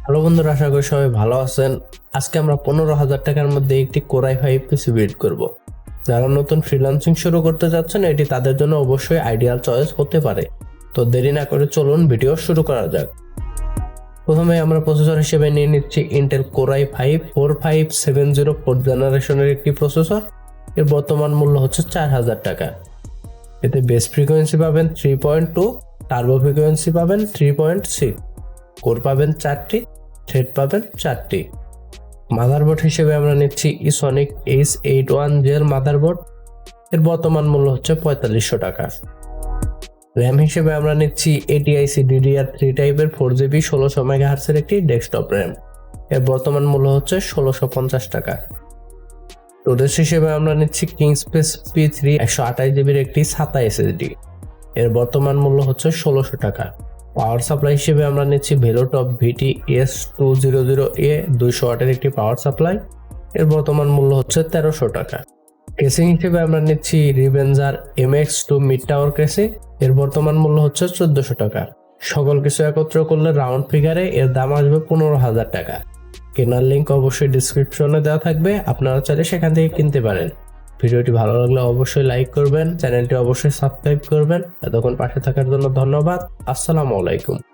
Hello বন্ধুরা, আশা করি সবাই ভালো আছেন। আজকে আমরা 15,000 টাকার মধ্যে একটি কোরাই 5 পিসি বিল্ড করব। যারা নতুন ফ্রিল্যান্সিং শুরু করতে যাচ্ছেন, এটি তাদের জন্য অবশ্যই আইডিয়াল চয়েস হতে পারে। তো দেরি না করে চলুন ভিডিও শুরু করা যাক। প্রথমে আমরা প্রসেসর হিসেবে নিয়ে নিচ্ছি ইন্টেল কোরাই 5 4570 4th জেনারেশনের একটি প্রসেসর। এর বর্তমান মূল্য হচ্ছে 4,000 টাকা। এতে বেস ফ্রিকোয়েন্সি পাবেন 3.2, টার্বো ফ্রিকোয়েন্সি পাবেন 3.6, কোর পাবেন 4টি, থ্রেড পাবেন 4টি। মাদারবোর্ড হিসেবে আমরা নিচ্ছি Esonic H81Gel মাদারবোর্ড। এর বর্তমান মূল্য হচ্ছে 4500 টাকা। র্যাম হিসেবে আমরা নিচ্ছি AITC DDR3 টাইপের 4GB 1600 MHz এর একটি ডেস্কটপ র্যাম। এর বর্তমান মূল্য হচ্ছে 1650 টাকা। স্টোরেজ হিসেবে আমরা নিচ্ছি KingSpec P3 128GB এর একটি SATA SSD। এর বর্তমান মূল্য হচ্ছে 1600 টাকা। পাওয়ার সাপ্লাই হিসেবে আমরা নিচ্ছি ভেলোটপ VT S200A 200 ওয়াটের একটি পাওয়ার সাপ্লাই। এর বর্তমান মূল্য হচ্ছে 1300 টাকা। কেসিং হিসেবে আমরা নিচ্ছি রিভেঞ্জার MX2 মিড টাওয়ার কেসিং। এর বর্তমান মূল্য হচ্ছে 1400 টাকা। সকল কিছু একত্র করলে রাউন্ড ফিগারে এর দাম আসবে 15,000 টাকা। কেনার লিঙ্ক অবশ্যই ডিসক্রিপশনে দেওয়া থাকবে, আপনারা চাইলে সেখান থেকে কিনতে পারেন। ভিডিওটি ভালো লাগলে অবশ্যই লাইক করবেন, চ্যানেলটি অবশ্যই সাবস্ক্রাইব করবেন। এতক্ষণ পাশে থাকার জন্য ধন্যবাদ। আসসালামু আলাইকুম।